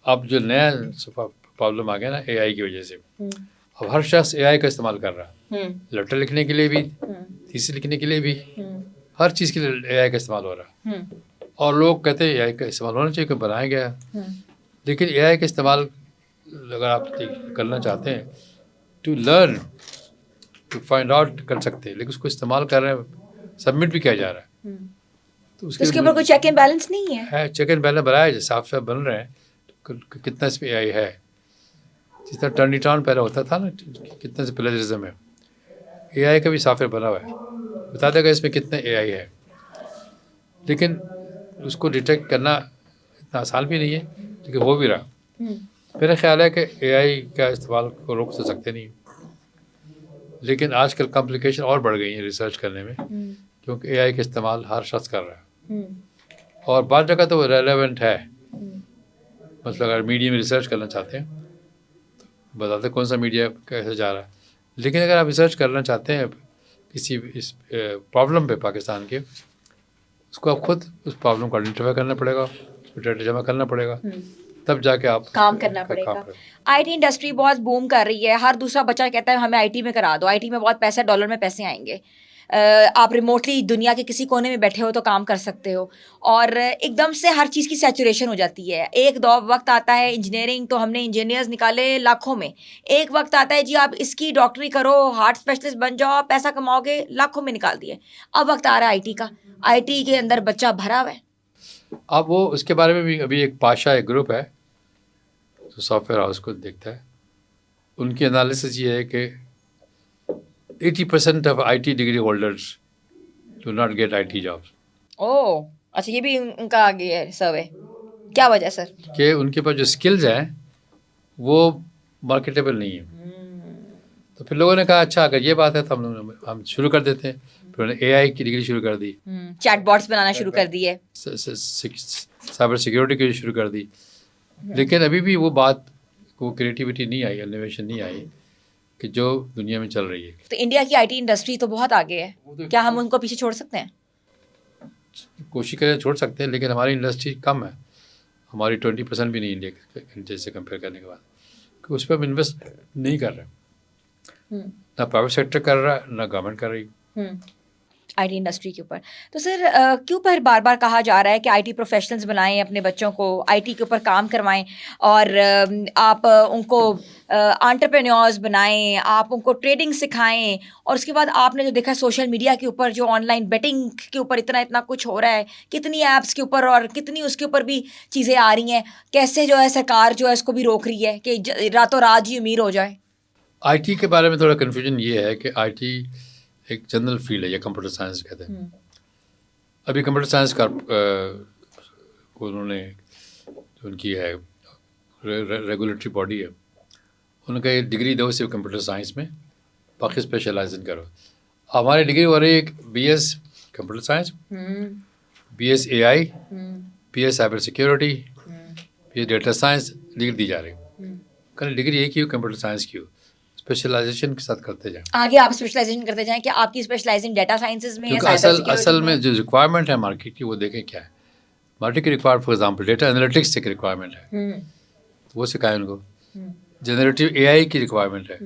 अब जो नया प्रॉब्लम आ गया ना एआई की वजह से, अब हर शख्स एआई का इस्तेमाल कर रहा है, लेटर लिखने के लिए भी, थीसिस लिखने के लिए भी, हर चीज़ के लिए एआई का इस्तेमाल हो रहा है। और लोग कहते हैं एआई का इस्तेमाल होना चाहिए, क्योंकि बनाया गया है। लेकिन एआई का इस्तेमाल अगर आप करना चाहते हैं to learn, to find out कर सकते हैं, लेकिन उसको इस्तेमाल कर रहे हैं, सबमिट भी किया जा रहा है, तो उसके ऊपर कोई चेक एंड बैलेंस नहीं है। चेक एंड बैलेंस बनाया है, साफ साफ बन रहे हैं, तो कितना इसमें एआई है। जिस तरह टर्निटॉन पहले होता था ना, कितना से प्लेजरिज्म है, एआई का भी सॉफ्टवेयर बना हुआ है, बता देगा इसमें कितने एआई है। लेकिन उसको डिटेक्ट करना इतना आसान भी नहीं है, लेकिन हो भी रहा। मेरा ख्याल है कि एआई का इस्तेमाल को रोक तो सकते नहीं, लेकिन आजकल कॉम्प्लिकेशन और बढ़ गई है रिसर्च करने में, क्योंकि एआई का इस्तेमाल हर शख्स कर रहा है, और बाद जगह तो वो रेलेवेंट है। मतलब अगर मीडिया में रिसर्च करना चाहते हैं तो बताते कौन सा मीडिया कैसे जा रहा है, लेकिन अगर आप रिसर्च करना चाहते हैं किसी इस प्रॉब्लम पे पाकिस्तान के, उसको आप खुद उस प्रॉब्लम को आइडेंटिफाई करना पड़ेगा, उस पर डाटा जमा करना पड़ेगा, तब जाके आप काम करना पड़ेगा। आईटी इंडस्ट्री बहुत बूम कर रही है, हर दूसरा बच्चा कहता है हमें आईटी में करा दो, आईटी में बहुत पैसा, डॉलर में पैसे आएंगे, आप रिमोटली दुनिया के किसी कोने में बैठे हो तो काम कर सकते हो, और एकदम से हर चीज़ की सैचुरेशन हो जाती है। एक दो वक्त आता है इंजीनियरिंग, तो हमने इंजीनियर्स निकाले लाखों में। एक वक्त आता है जी आप इसकी डॉक्टरी करो, हार्ट स्पेशलिस्ट बन जाओ, पैसा कमाओगे, लाखों में निकाल दिए। अब वक्त आ रहा है आईटी का, आईटी के अंदर बच्चा भरा हुआ है। अब वो उसके बारे में भी अभी एक पाशा एक ग्रुप है जो सॉफ्टवेयर हाउस को देखता है, उनकी एनालिसिस ये है कि 80% of IT degree holders do not get IT jobs. ओह अच्छा, ये भी उनका आगे है सर्वे। क्या वजह सर? कि उनके पास जो स्किल्स हैं वो मार्केटेबल नहीं है। तो फिर लोगों ने कहा अच्छा अगर ये बात है तो हम शुरू कर देते हैं। फिर उन्होंने एआई की डिग्री शुरू कर दी, चैटबॉट्स बनाना शुरू कर दिए, साइबर सिक्योरिटी की शुरू कर दी, लेकिन अभी भी वो बात, वो क्रिएटिविटी नहीं आई, इनोवेशन नहीं आई कि जो दुनिया में चल रही है। तो इंडिया की आईटी इंडस्ट्री तो बहुत आगे है, क्या हम उनको पीछे छोड़ सकते हैं? कोशिश करें छोड़ सकते हैं, लेकिन हमारी इंडस्ट्री कम है, हमारी 20% भी नहीं इंडिया से कंपेयर करने के बाद, कि उस पर हम इन्वेस्ट नहीं कर रहे, ना प्राइवेट सेक्टर कर रहा है ना गवर्नमेंट कर रही आईटी इंडस्ट्री के ऊपर। तो सर क्यों पर बार बार कहा जा रहा है कि आईटी प्रोफेशनल्स बनाएं, अपने बच्चों को आईटी के ऊपर काम करवाएं, और आप उनको एंटरप्रेन्योर्स बनाएं, आप उनको ट्रेडिंग सिखाएं, और उसके बाद आपने जो देखा सोशल मीडिया के ऊपर जो ऑनलाइन बेटिंग के ऊपर इतना इतना कुछ हो रहा है, कितनी ऐप्स के ऊपर और कितनी उसके ऊपर भी चीज़ें आ रही हैं, कैसे जो है सरकार जो है इसको भी रोक रही है कि रातों रात ही अमीर हो जाए। आईटी के बारे में थोड़ा कन्फ्यूजन ये है कि आईटी एक जनरल फील्ड है, या कंप्यूटर साइंस कहते हैं। अभी कंप्यूटर साइंस का को उन्होंने जो उनकी है रेगुलेटरी बॉडी है, उनका ये डिग्री दो सिर्फ कंप्यूटर साइंस में, बाकी स्पेशलाइजेशन करो। हमारी डिग्री हो रही है BS computer science, BS AI, BS cyber security, BS data science degree दी जा रही है। कल डिग्री एक ही हो कंप्यूटर साइंस की हो, स्पेशलाइजेशन के साथ करते जाएं। आगे आप स्पेशलाइजेशन करते जाएं कि आपकी स्पेशलाइजिंग डेटा साइंसेज में है, क्योंकि असल में जो रिक्वायरमेंट है मार्केट की, वो देखें क्या है। मार्केट की requirement for example data analytics की रिक्वायरमेंट है, तो वो सिखाएं उनको। जनरेटिव एआई की रिक्वायरमेंट है,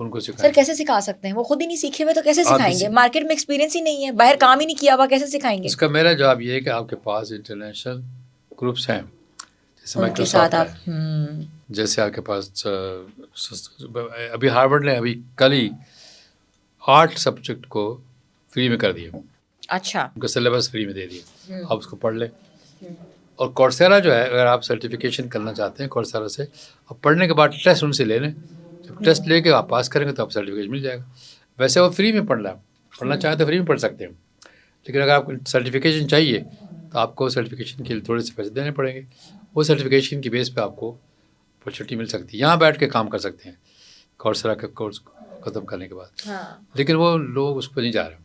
उनको सिखाएं। सर कैसे सिखा सकते हैं, वो खुद ही नहीं सीखे हुए तो कैसे सिखाएंगे? मार्केट में एक्सपीरियंस ही नहीं है, बाहर काम ही नहीं किया हुआ, कैसे सिखाएंगे? इसका मेरा जवाब ये है कि आपके पास इंटरनेशनल ग्रुप्स हैं, जैसे माइक्रोसॉफ्ट है, जैसे आपके पास अभी हार्वर्ड ने अभी कल ही 8 सब्जेक्ट को फ्री में कर दिया। अच्छा, उनका सिलेबस फ्री में दे दिया, आप उसको पढ़ लें। और कोर्सेरा जो है, अगर आप सर्टिफिकेशन करना चाहते हैं कोर्सेरा से, अब पढ़ने के बाद टेस्ट उनसे ले लें, जब टेस्ट लेके आप पास करेंगे तो आप सर्टिफिकेशन मिल जाएगा। वैसे वो फ्री में पढ़ना चाहें तो फ्री में पढ़ सकते हैं, लेकिन अगर आपको सर्टिफिकेशन चाहिए तो आपको सर्टिफिकेशन के लिए थोड़े से पैसे देने पड़ेंगे। वो सर्टिफिकेशन की बेस पे आपको अपॉर्चुनिटी मिल सकती है, यहाँ बैठ के काम कर सकते हैं कोर्सेरा का कोर्स ख़त्म करने के बाद। लेकिन वो लोग उस पर नहीं जा रहे।